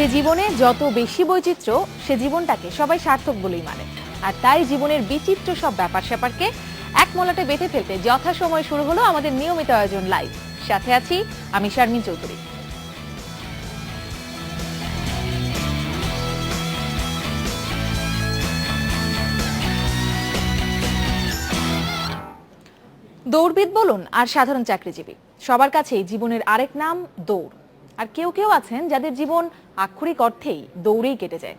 যে জীবনে যত বেশি বৈচিত্র্য সে জীবনটাকে সবাই সার্থক বলেই মানে। আর তাই জীবনের বিচিত্র সব ব্যাপার স্যাপারকে এক মলাটে বেঁধে ফেলতে যথাসময়ে শুরু হলো আমাদের নিয়মিত আয়োজন লাইভ। সাথে আছি আমি শারমিন চৌধুরী। দৌড়বিদ বলুন আর সাধারণ চাকরিজীবী, সবার কাছেই জীবনের আরেক নাম দৌড়। আর কেউ কেউ আছেন যাদের জীবন আক্ষরিক অর্থেই দৌড়েই কেটে যায়।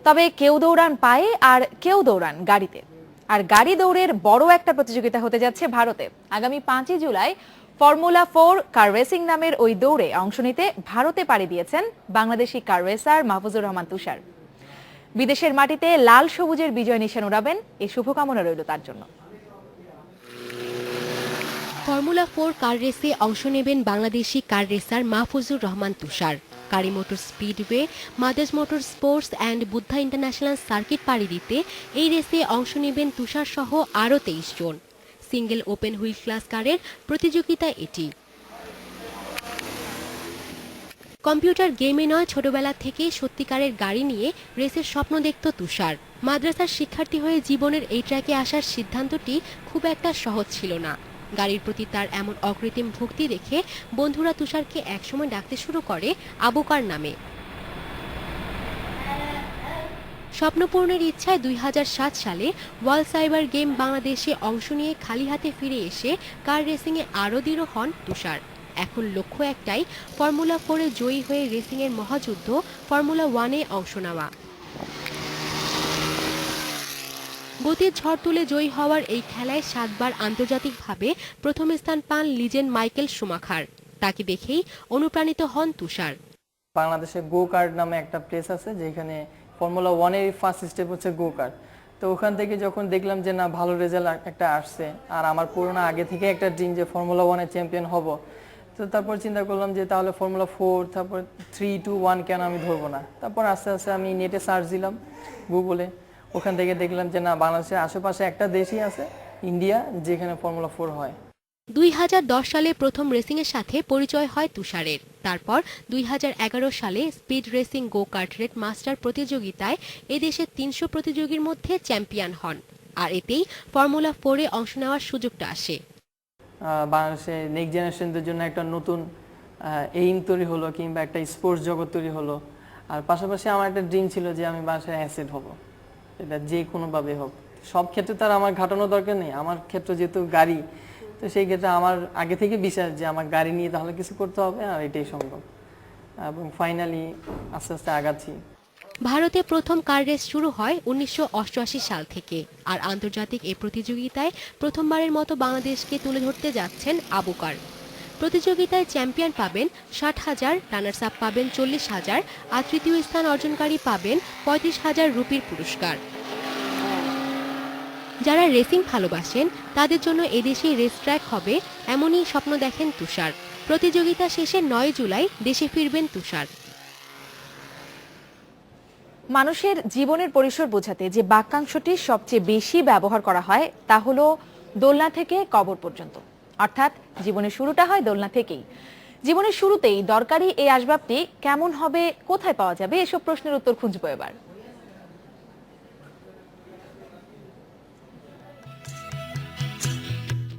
তবে কেউ দৌড়ান পায়ে আর কেউ দৌড়ান গাড়িতে। আর গাড়ি দৌড়ের বড় একটা প্রতিযোগিতা হতে যাচ্ছে ভারতে। আগামী 5ই জুলাই ফর্মুলা 4 কার রেসিং নামের ওই দৌড়ে অংশ নিতে ভারতে পাড়ি দিয়েছেন বাংলাদেশি কার রেসার মাহফুজুর রহমান তুষার। বিদেশের মাটিতে লাল সবুজের বিজয় নিশান উড়াবেন, এই শুভকামনা রইল তার জন্য। ফর্মুলা 4 কার রেসে অংশ নেবেন Bangladeshi car racer Mahfuzur Rahman Tushar. Kari motor speedway, Madras motor sports and Buddh international circuit পাড়ি দিতে এই রেসে অংশ নেবেন তুষার সহ আরও 23 জন। সিঙ্গেল ওপেন হুইল ক্লাস কারের প্রতিযোগিতা এটি। কম্পিউটার গেমে নয়, ছোটবেলা থেকে সত্যিকারের গাড়ি নিয়ে রেসের স্বপ্ন দেখত তুষার। মাদ্রাসার শিক্ষার্থী হয়ে জীবনের এই ট্র্যাকে আসার সিদ্ধান্তটি খুব একটা সহজ ছিল না। গাড়ির প্রতি তার এমন অকৃত্রিম ভক্তি দেখে বন্ধুরা তুষারকে একসময় ডাকতে শুরু করে আবুকার নামে। স্বপ্নপূরণের ইচ্ছায় 2007 সালে ওয়ার্ল্ড সাইবার গেম বাংলাদেশে অংশ নিয়ে খালি হাতে ফিরে এসে কার রেসিংয়ে আরও দৃঢ় হন তুষার। এখন লক্ষ্য একটাই, ফর্মুলা 4-এ জয়ী হয়ে রেসিংয়ের মহাযুদ্ধ ফর্মুলা 1-এ অংশ নেওয়া। গতির ঝড় তুলে জয়ী হওয়ার এই খেলায় 7 বার আন্তর্জাতিকভাবে প্রথম স্থান পান লিজেন্ড মাইকেল শুমাখার। তাকে দেখেই অনুপ্রাণিত হন তুষার। বাংলাদেশে গো কার্ট নামে একটা প্লেস আছে যেখানে ফর্মুলা 1-এর ফার্স্ট স্টেপ হচ্ছে গো কার্ট। তো ওখান থেকে যখন দেখলাম যে না ভালো রেজাল্ট একটা আসছে, আর আমার পুরোনো আগে থেকে একটা ড্রিম যে ফর্মুলা 1-এর চ্যাম্পিয়ন হব, তো তারপর চিন্তা করলাম যে তাহলে ফর্মুলা 4, তারপর 3, 2, 1 কেন আমি ধরবো না। তারপর আস্তে আস্তে আমি নেটে সার্চ দিলাম গুগলে, ওখান থেকে দেখলাম যে না বাংলাদেশের আশেপাশে একটা দেশই আছে, ইন্ডিয়া, যেখানে ফর্মুলা 4 হয়। 2010 সালে প্রথম রেসিংয়ের সাথে পরিচয় হয় তুষারের। তারপর 2011 সালে স্পিড রেসিং গো কার্ট রেড মাস্টার প্রতিযোগিতায় এদেশের 300 প্রতিযোগীর মধ্যে চ্যাম্পিয়ন হন। আর এতেই ফর্মুলা 4-এ অংশ নেওয়ার সুযোগটা আসে। বাংলাদেশে নেক্সট জেনারেশনদের জন্য একটা নতুন এইম তৈরি হলো, কিংবা একটা স্পোর্টস জগৎ তৈরি হলো। আর পাশাপাশি আমার একটা ড্রিম ছিল যে আমি বাংলাদেশের অ্যাসেট হব, এটা যে কোনোভাবে হোক। সব ক্ষেত্রে তার আমার ঘাটানোর দরকার নেই, আমার ক্ষেত্রে যেহেতু গাড়ি, তো সেই ক্ষেত্রে আমার আগে থেকে বিশ্বাস যে আমার গাড়ি নিয়ে তাহলে কিছু করতে হবে, আর এটাই সম্ভব। এবং ফাইনালি আস্তে আস্তে আগাচ্ছি। ভারতে প্রথম কার রেস শুরু হয় 1988 সাল থেকে। আর আন্তর্জাতিক এই প্রতিযোগিতায় প্রথমবারের মতো বাংলাদেশকে তুলে ধরতে যাচ্ছেন আবুকার। প্রতিযোগিতায় চ্যাম্পিয়ন পাবেন 60,000, রানার্স আপ পাবেন 40,000, আর তৃতীয় স্থান অর্জনকারী পাবেন 35,000 রুপির পুরস্কার। যারা রেসিং ভালোবাসেন তাদের জন্য এদেশেই রেস ট্র্যাক হবে, এমনই স্বপ্ন দেখেন তুষার। প্রতিযোগিতা শেষে 9 জুলাই দেশে ফিরবেন তুষার। মানুষের জীবনের পরিসর বোঝাতে যে বাক্যাংশটি সবচেয়ে বেশি ব্যবহার করা হয় তা হলো দোলনা থেকে কবর পর্যন্ত। অর্থাৎ জীবনের শুরুটা হয় দোলনা থেকেই। জীবনের শুরুতেই দরকারি এই আসবাবটি কেমন হবে, কোথায় পাওয়া যাবে, এসব প্রশ্নের উত্তর খুঁজবো এবার।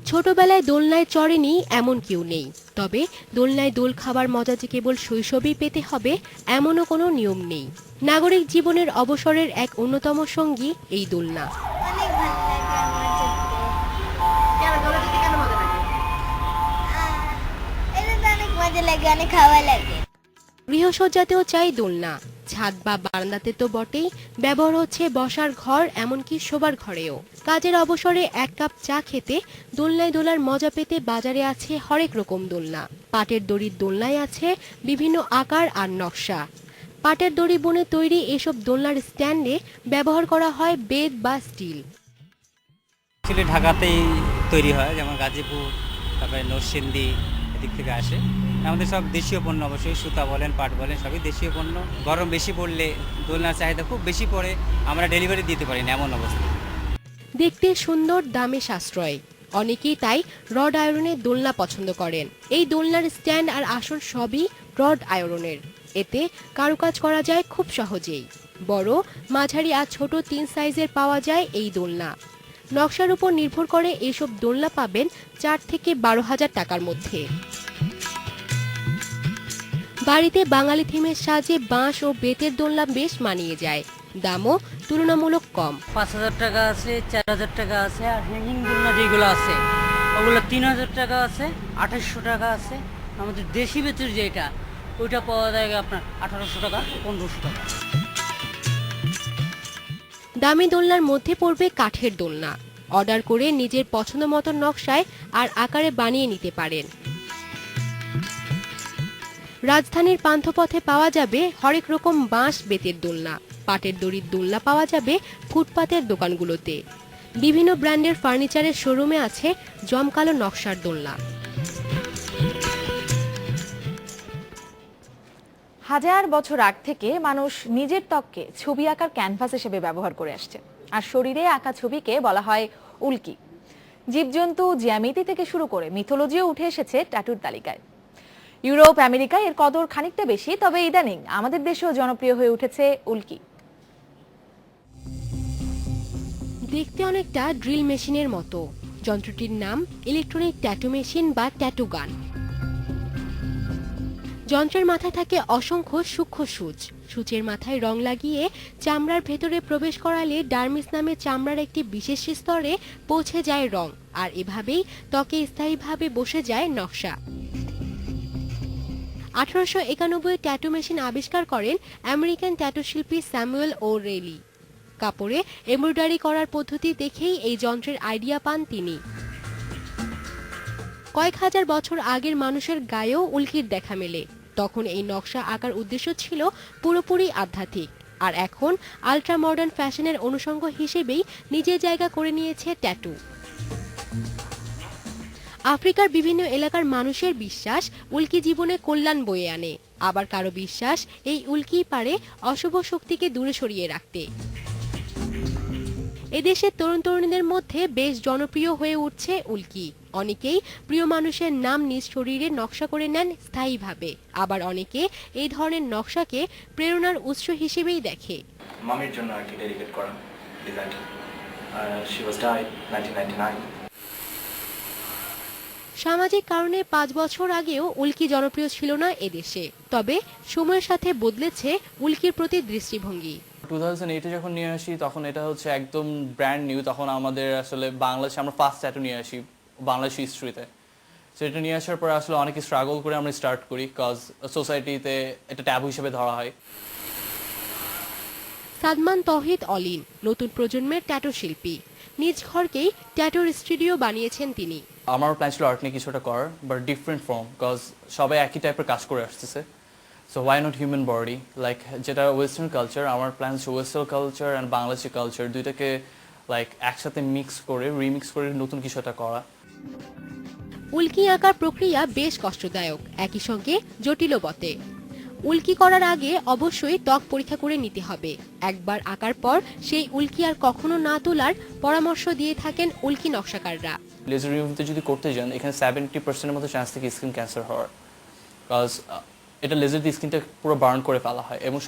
ছোটবেলায় দোলনায় চড়েনি এমন কেউ নেই। তবে দোলনায় দোল খাবার মজা যে কেবল শৈশবেই পেতে হবে এমনও কোনো নিয়ম নেই। নাগরিক জীবনের অবসরের এক অন্যতম সঙ্গী এই দোলনা। গৃহসজ্জাতেও চাই দোলনা, ছাদ বা বারান্দাতে তো বটেই, ব্যবহার হচ্ছে বসার ঘর, এমনকি শোবার ঘরেও। কাজের অবসরে 1 কাপ চা খেতে দোলনায় দোলার মজা পেতে বাজারে আছে হরেক রকম দোলনা। পাটের দড়ির দোলনায় আছে বিভিন্ন আকার আর নকশা। পাটের দড়ি বুনে তৈরি এসব দোলনার স্ট্যান্ডে ব্যবহার করা হয় বেত বা স্টিল। ঢাকাতেই তৈরি হয়, যেমন গাজীপুর, তারপরে নরসিংদী, এদিক থেকে আসে। আমাদের সব দেশীয় পণ্য, অবশ্যই সুতা বলেন, পাট বলেন, সবই দেশীয় পণ্য। গরম বেশি পড়লে দোলনার চাহিদা খুব বেশি পড়ে, আমরা ডেলিভারি দিতে পারি না এমন অবস্থা। দেখতে সুন্দর, দামে সাশ্রয়। অনেকেই তাই রড আয়রনের দোলনা পছন্দ করেন। এই দোলনার স্ট্যান্ড আর আসন সবই রড আয়রনের। এতে কারুকাজ করা যায় খুব সহজেই। বড়, মাঝারি আর ছোট 3 সাইজের পাওয়া যায় এই দোলনা। নকশার উপর নির্ভর করে এইসব দোলনা পাবেন 4 থেকে 12,000 টাকার মধ্যে। বাড়িতে বাঙালি থিমের সাজে বাঁশ ও বেতের দোলনা বেশ মানিয়ে যায়, দামও তুলনামূলক কম। 5,000 টাকা আছে, 4,000 টাকা আছে, আর হ্যাঙ্গিং দোলনা যেগুলো আছে ওগুলো 3,000 টাকা আছে, 2,800 টাকা আছে। আমাদের দেশি বেতের যেটা ওইটা পাওয়া যায় আপনার 1,800 টাকা, 1,500 টাকা। দামি দোলনার মধ্যে পড়বে কাঠের দোলনা। অর্ডার করে নিজের পছন্দ মতো নকশায় আর আকারে বানিয়ে নিতে পারেন। রাজধানীর পান্থপথে পাওয়া যাবে হরেক রকম বাঁশ বেতের দোলনা। পাটের দড়ির দোলনা পাওয়া যাবে ফুটপাতের দোকানগুলোতে। বিভিন্ন ব্র্যান্ডের ফার্নিচারের শোরুমে আছে জমকালো নকশার দোলনা। হাজার বছর আগ থেকে মানুষ নিজের ত্বককে ছবি আঁকার ক্যানভাস হিসেবে ব্যবহার করে আসছে, আর শরীরে আঁকা ছবিকে বলা হয় উল্কি। জীবজন্তু, জ্যামিতি থেকে শুরু করে মিথোলজিও উঠে এসেছে ট্যাটুর তালিকায়। ইউরোপ, আমেরিকায় এর কদর খানিকটা বেশি, তবে ইদানিং আমাদের দেশেও জনপ্রিয় হয়ে উঠেছে উল্কি। দেখতে অনেকটা ড্রিল মেশিনের মতো। যন্ত্রটির নাম ইলেকট্রনিক ট্যাটু মেশিন বা ট্যাটু গান। যন্ত্রের মাথায় থাকে অসংখ্য সূক্ষ্ম সূচ। সূচের মাথায় রং লাগিয়ে চামড়ার ভেতরে প্রবেশ করালে ডার্মিস নামে চামড়ার একটি বিশেষ স্তরে পৌঁছে যায় রং, আর এভাবেই ত্বকে স্থায়ীভাবে বসে যায় নকশা। 1891 ট্যাটু মেশিন আবিষ্কার করেন আমেরিকান ট্যাটু শিল্পী স্যামুয়েল ও রেলি। কাপড়ে এমব্রয়ডারি করার পদ্ধতি দেখেই এই যন্ত্রের আইডিয়া পান তিনি। কয়েক হাজার বছর আগের মানুষের গায়েও উল্কির দেখা মেলে। তখন এই নকশা আঁকার উদ্দেশ্য ছিল পুরোপুরি আধ্যাত্মিক, আর এখন আল্ট্রা মডার্ন ফ্যাশনের অনুষঙ্গ হিসেবেই নিজের জায়গা করে নিয়েছে ট্যাটু। আফ্রিকার বিভিন্ন এলাকার মানুষের বিশ্বাস উল্কি জীবনে কল্যাণ বয়ে আনে, আবার কারো বিশ্বাস এই উল্কি পারে অশুভ শক্তিকে দূরে সরিয়ে রাখতে। এদেশের তরুণ তরুণীদের মধ্যে বেশ জনপ্রিয় হয়ে উঠছে উল্কি। অনেকেই প্রিয় মানুষের নাম নিজ শরীরে নকশা করে নেন স্থায়ীভাবে, আবার অনেকে এই ধরনের নকশাকে প্রেরণার উৎস হিসেবেই দেখে। মামির জন্য আর কি ডেডিকেট করা ডিজাইনটা। She was died 1999। সামাজিক কারণে 5 বছর আগেও উল্কি জনপ্রিয় ছিল না এদেশে, তবে সময়ের সাথে বদলেছে উল্কির প্রতি দৃষ্টিভঙ্গি। 2008-এ যখন নিয়ে আসি তখন এটা হচ্ছে একদম ব্র্যান্ড নিউ। তখন আমাদের আসলে বাংলাদেশে আমরা ফার্স্ট ট্যাটু নিয়ে আসি বাংলাদেশ হিস্ট্রিতে। সো এটা নিয়ে আসার পরে আসলে অনেকে স্ট্রাগল করে আমরা স্টার্ট করি, কজ সোসাইটিতে এটা ট্যাবু হিসেবে ধরা হয়। সাদমান তৌহিদ অলিন নতুন প্রজন্মের ট্যাটু শিল্পী। নিজ ঘরকেই ট্যাটুর স্টুডিও বানিয়েছেন তিনি। আমার প্ল্যান ছিল আর্ট নিয়ে কিছুটা করার, বাট ডিফারেন্ট ফর্ম, কজ সবাই একই টাইপের কাজ করে আসতেছে। So why not human body, like যেটা ওয়েস্টার্ন কালচার, আমার প্ল্যান হচ্ছে western culture and Bangladeshi culture দুইটাকে লাইক একসাথে মিক্স করে রিমিক্স করে নতুন কিছু একটা করা। উল্কি আঁকার প্রক্রিয়া বেশ কষ্টদায়ক, একই সঙ্গে জটিলও বটে। উল্কি করার আগে অবশ্যই ত্বক পরীক্ষা করে নিতে হবে। একবার আঁকার পর সেই উল্কি আর কখনো না তোলার পরামর্শ দিয়ে থাকেন উল্কি নকশাকাররা। লেজার রিমুভতে যদি করতে যান, এখানে 70% মতো চান্স থাকে স্কিন ক্যান্সার হওয়ার, কজ এটা লেজার দিয়ে স্কিনটা পুরো বার্ন করে ফেলা হয়, এবং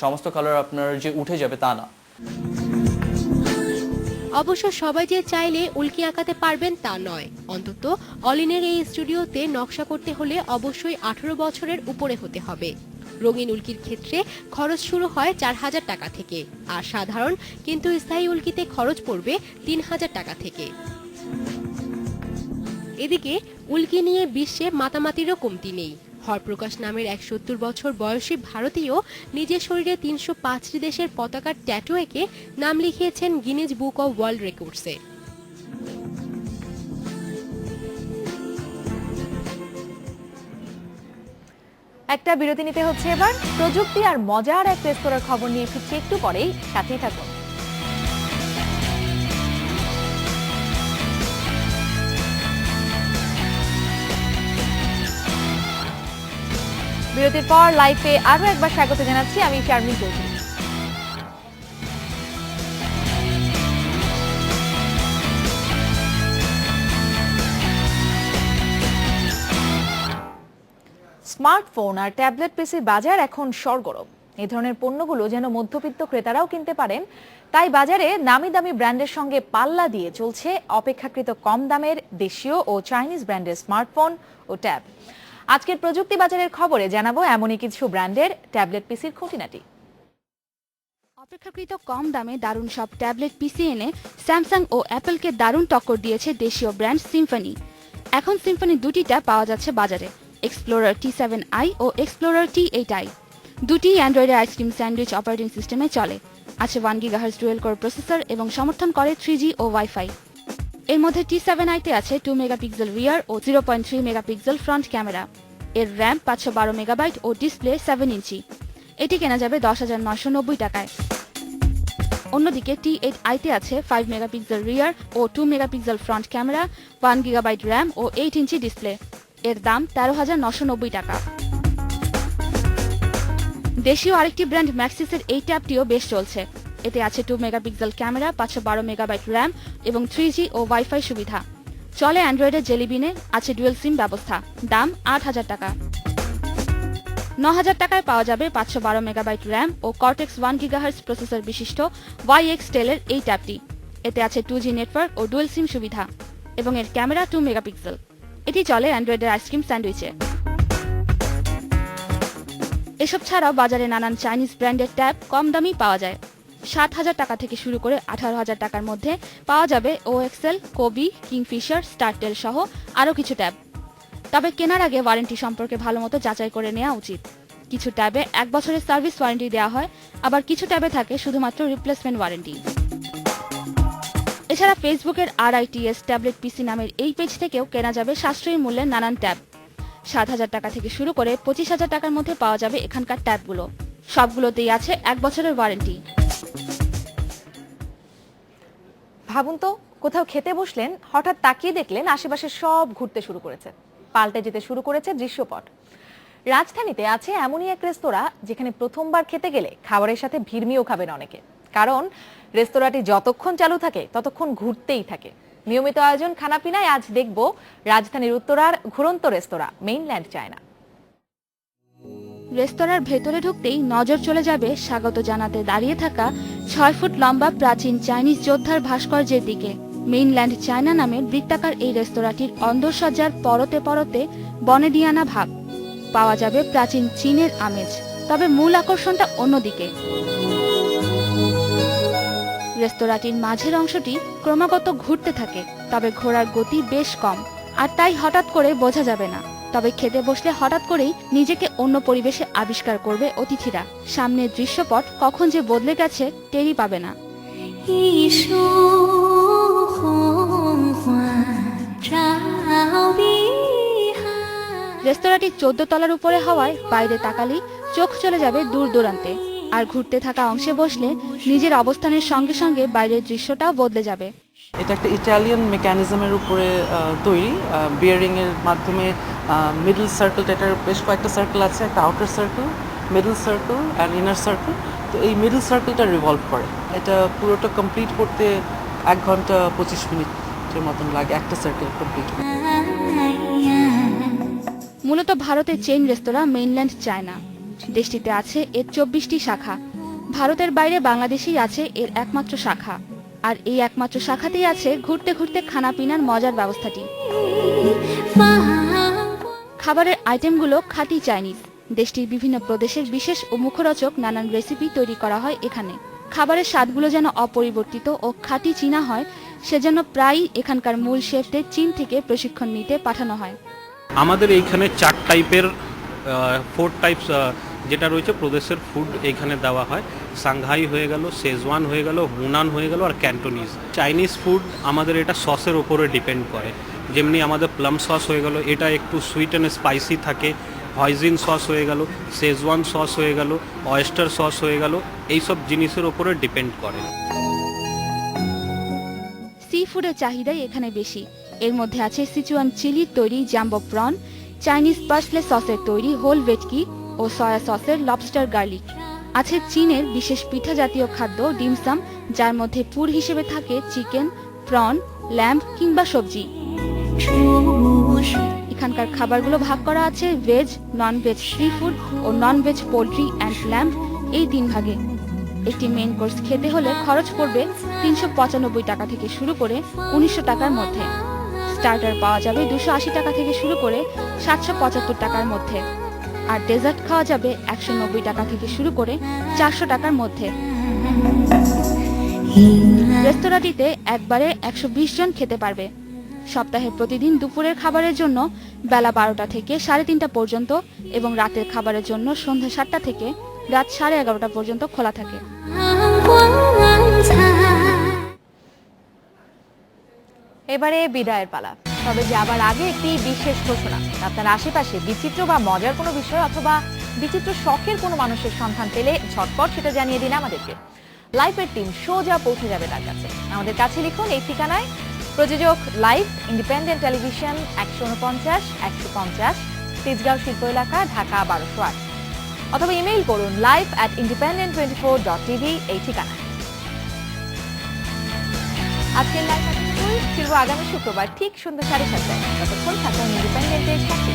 সমস্ত কালার আপনার যে উঠে যাবে তা না। অবশ্য সবাই যে চাইলে উল্কি আঁকাতে পারবেন তা নয়। অন্তত অলিনের এই স্টুডিওতে নকশা করতে হলে অবশ্যই 18 বছরের উপরে হতে হবে। রঙিন উল্কির ক্ষেত্রে খরচ শুরু হয় 4,000 টাকা থেকে, আর সাধারণ কিন্তু স্থায়ী উল্কিতে খরচ পড়বে 3,000 টাকা থেকে। এদিকে উল্কি নিয়ে বিশ্বে মাতামাতিরও কমতি নেই। হরপ্রকাশ নামের 70 বছর বয়সী ভারতীয় নিজের শরীরে 305টি দেশের পতাকার ট্যাটু এঁকে নাম লিখিয়েছেন গিনেজ বুক অব ওয়ার্ল্ড রেকর্ডসে। একটা বিরতি নিতে হচ্ছে এবার। প্রযুক্তি আর মজার এক রেস্তোরাঁর খবর নিয়ে ফিরছি একটু পরেই, সাথেই থাকুন। বিরতির পর লাইভে আরো একবার স্বাগত জানাচ্ছি, আমি শারমিন চৌধুরী। স্মার্টফোন আর ট্যাবলেট পিসির বাজার এখন সরগরম। এই ধরনের পণ্যগুলো যেন মধ্যবিত্ত ক্রেতারাও কিনতে পারেন, তাই বাজারে নামি দামি ব্র্যান্ডের সঙ্গে পাল্লা দিয়ে চলছে অপেক্ষাকৃত কম দামের দেশীয় ও চাইনিজ ব্র্যান্ডের স্মার্টফোন ও ট্যাব। আজকের প্রযুক্তি বাজারের খবরে জানাবো এমনই কিছু ব্র্যান্ডের ট্যাবলেট পিসির খুঁটিনাটি। অপেক্ষাকৃত কম দামে দারুণ সব ট্যাবলেট পিসি এনে স্যামসাং ও অ্যাপলকে দারুণ টক্কর দিয়েছে দেশীয় ব্র্যান্ড সিম্ফনি। এখন সিম্ফনি দুটি ট্যাব পাওয়া যাচ্ছে বাজারে, এক্সপ্লোরার T7i ও এক্সপ্লোরার T8i। দুটি অ্যান্ড্রয়েডের আইসক্রিম স্যান্ডউইচ অপারেটিং সিস্টেমে চলে, আছে 1 GHz ডুয়েল কোর প্রসেসর এবং সমর্থন করে 3G ও ওয়াইফাই। এর মধ্যে T7i তে আছে 2 মেগাপিক্সেল রিয়ার ও 0.3 মেগাপিক্সেল ফ্রন্ট ক্যামেরা। এর র্যাম 512 মেগাবাইট ও ডিসপ্লে 7 ইঞ্চি। এটি কেনা যাবে 10,990 টাকায়। অন্যদিকে T8i তে আছে 5 মেগাপিক্সেল রিয়ার ও 2 megapixel front camera, 1 gigabyte RAM ও 8 ইঞ্চি ডিসপ্লে। এর দাম 13,990 টাকা। দেশীয় আরেকটি ব্র্যান্ড ম্যাক্সিসের এই ট্যাবটিও বেশ চলছে। এতে আছে 2 মেগাপিক্সেল ক্যামেরা, 512 মেগাবাইট র্যাম এবং 3G ও ওয়াইফাই সুবিধা। চলে অ্যান্ড্রয়েডের জেলিবিনে, আছে ডুয়েল সিম ব্যবস্থা। দাম 8,000 টাকা। 9,000 টাকায় পাওয়া যাবে 512 মেগাবাইট র্যাম ও কর্টেক্স 1 GHz প্রসেসর বিশিষ্ট YXTEL এর এই ট্যাবটি। এতে আছে 2G নেটওয়ার্ক ও ডুয়েল সিম সুবিধা এবং এর ক্যামেরা 2 মেগাপিক্সেল। এটি চলে অ্যান্ড্রয়েডের আইসক্রিম স্যান্ডউইচে। এসব ছাড়াও বাজারে নানান চাইনিজ ব্র্যান্ডের ট্যাব কম দামেই পাওয়া যায়। 7,000 টাকা থেকে শুরু করে 18,000 টাকার মধ্যে পাওয়া যাবে OXL, কোবি, কিংফিশার, স্টারটেল সহ আরও কিছু ট্যাব। তবে কেনার আগে ওয়ারেন্টি সম্পর্কে ভালোমতো যাচাই করে নেওয়া উচিত। কিছু ট্যাবে 1 বছরের সার্ভিস ওয়ারেন্টি দেওয়া হয়, আবার কিছু ট্যাবে থাকে শুধুমাত্র রিপ্লেসমেন্ট ওয়ারেন্টি। এছাড়া ফেসবুকের RITS ট্যাবলেট পিসি নামের এই পেজ থেকেও কেনা যাবে সাশ্রয়ী মূল্যের নানান ট্যাব। 7,000 টাকা থেকে শুরু করে 25,000 টাকার মধ্যে পাওয়া যাবে এখানকার ট্যাবগুলো। সবগুলোতেই আছে 1 বছরের ওয়ারেন্টি। ভাবুন তো, কোথাও খেতে বসলেন, হঠাৎ তাকিয়ে দেখলেন আশেপাশে সব ঘুরতে শুরু করেছে, পাল্টে যেতে শুরু করেছে দৃশ্যপট। রাজধানীতে আছে এমনই এক রেস্তোরাঁ যেখানে প্রথমবার খেতে গেলে খাবারের সাথে ভিড়মিও খাবেন অনেকে, কারণ রেস্তোরাঁটি যতক্ষণ চালু থাকে ততক্ষণ ঘুরতেই থাকে। নিয়মিত আয়োজন খানাপিনায় আজ দেখব রাজধানীর উত্তরার ঘুরন্ত রেস্তোরাঁ মেইনল্যান্ড চায়না। রেস্তোরাঁর ভেতরে ঢুকতেই নজর চলে যাবে স্বাগত জানাতে দাঁড়িয়ে থাকা 6 ফুট লম্বা প্রাচীন চাইনিজ যোদ্ধার ভাস্কর্যের দিকে। মেইনল্যান্ড চায়না নামের বৃত্তাকার এই রেস্তোরাঁটির অন্দরসজ্জার পরতে পরতে বনেদিয়ানা ভাব। পাওয়া যাবে প্রাচীন চীনের আমেজ, তবে মূল আকর্ষণটা অন্যদিকে। রেস্তোরাঁটির মাঝের অংশটি ক্রমাগত ঘুরতে থাকে, তবে ঘোরার গতি বেশ কম, আর তাই হঠাৎ করে বোঝা যাবে না। তবে খেতে বসলে হঠাৎ করেই নিজেকে অন্য পরিবেশে আবিষ্কার করবে অতিথিরা। সামনের দৃশ্যপট কখন যে বদলে গেছে টেরই পাবে না। রেস্তোরাঁটি 14 তলার উপরে হওয়ায় বাইরে তাকালেই চোখ চলে যাবে দূর দূরান্তে, আর ঘুরতে থাকা অংশে বসলে নিজের অবস্থানের সঙ্গে সঙ্গে বাইরের দৃশ্যটাও বদলে যাবে। এটা একটা ইটালিয়ান মেকানিজমের উপরে তৈরি, বিয়ারিং এর মাধ্যমে মিডল সার্কেল, এটার বেশ কয়েকটা সার্কেল আছে, একটা outer circle, middle circle and inner circle. তো এই মিডল সার্কেলটা রিভলভ করে। এটা পুরোটা কমপ্লিট করতে 1 ঘন্টা 25 মিনিটের মতন লাগে একটা সার্কেল কমপ্লিট। মূলত ভারতের চেইন রেস্তোরাঁ মেইনল্যান্ড চায়না। দেশটিতে আছে এর 24টি শাখা। ভারতের বাইরে বাংলাদেশেই আছে এর একমাত্র শাখা, আর এই একমাত্র শাখাতেই আছে ঘুরতে ঘুরতে খানাপিনার মজার ব্যবস্থাটি। খাবারের আইটেমগুলো খাঁটি চাইনিজ। দেশটির বিভিন্ন প্রদেশের বিশেষ ও মুখরোচক নানান রেসিপি তৈরি করা হয় এখানে। খাবারের স্বাদগুলো যেন অপরিবর্তিত ও খাঁটি চীনা হয়, সেজন্য প্রায়ই এখানকার মূল শেফদের চীন থেকে প্রশিক্ষণ নিতে পাঠানো হয়। আমাদের এইখানে 4 টাইপের 4 টাইপস যেটা রয়েছে প্রদেশের ফুড এইখানে দেওয়া হয়। সাংহাই হয়ে গেল, শেজওয়ান হয়ে গেল, হুনান হয়ে গেল আর ক্যান্টোনিজ। চাইনিজ ফুড আমাদের এটা সসের ওপরে ডিপেন্ড করে। যেমনি আমাদের প্লাম সস হয়ে গেল, এটা একটু সুইট অ্যান্ড স্পাইসি থাকে। হয়জিন সস হয়ে গেল, শেজওয়ান সস হয়ে গেল, অয়েস্টার সস হয়ে গেল, এইসব জিনিসের ওপরে ডিপেন্ড করে। সি ফুডের চাহিদাই এখানে বেশি। এর মধ্যে আছে সিচুয়ান চিলির তৈরি জাম্বো প্রন, চাইনিজ পার্সলে সসের তৈরি হোল ভেটকি ও সয়া সসের লবস্টার গার্লিক। আছে চীনের বিশেষ পিঠা জাতীয় খাদ্য ডিমসাম, যার মধ্যে পুর হিসেবে থাকে চিকেন, প্রন, ল্যাম্ব কিংবা সবজি। এখানকার খাবারগুলো ভাগ করা আছে veg, non veg seafood ও non veg poultry and lamb এই 3 ভাগে। একটি মেইন কোর্স খেতে হলে খরচ পড়বে 395 টাকা থেকে শুরু করে 1900 টাকার মধ্যে। স্টার্টার পাওয়া যাবে 280 টাকা থেকে শুরু করে 775 টাকার মধ্যে, আর ডেজার্ট খাওয়া যাবে 190 টাকা থেকে শুরু করে 400 টাকার মধ্যে। রেস্তোরাঁটিতে একবারে 120 জন খেতে পারবে। সপ্তাহে প্রতিদিন দুপুরের খাবারের জন্য বেলা 12টা থেকে 3:30 পর্যন্ত এবং রাতের খাবারের জন্য সন্ধ্যা 7টা থেকে রাত 11:30 পর্যন্ত খোলা থাকে। এবারে বিদায়ের পালা। তবে যাবার আগে একটি বিশেষ ঘোষণা। আপনার আশেপাশে বিচিত্র বা মজার কোনো বিষয় অথবা বিচিত্র শখের কোনো মানুষের সন্ধান পেলে ঝটপট সেটা জানিয়ে দিন আমাদেরকে। লাইফের টিম সোজা পৌঁছে যাবে তার কাছে। আমাদের কাছে লিখুন এই ঠিকানায়, প্রযোজক লাইফ, ইন্ডিপেন্ডেন্ট টেলিভিশন, 149-150 তেজগাঁও শিল্প এলাকা, ঢাকা 1208, অথবা ইমেইল করুন live@independent24.tv এই ঠিকানায়। আজকের লাইভ ফিরবো আগামী শুক্রবার ঠিক সন্ধ্যা 7:30টায়। ততক্ষণ থাকুন ইন্ডিপেন্ডেন্টের সাথে।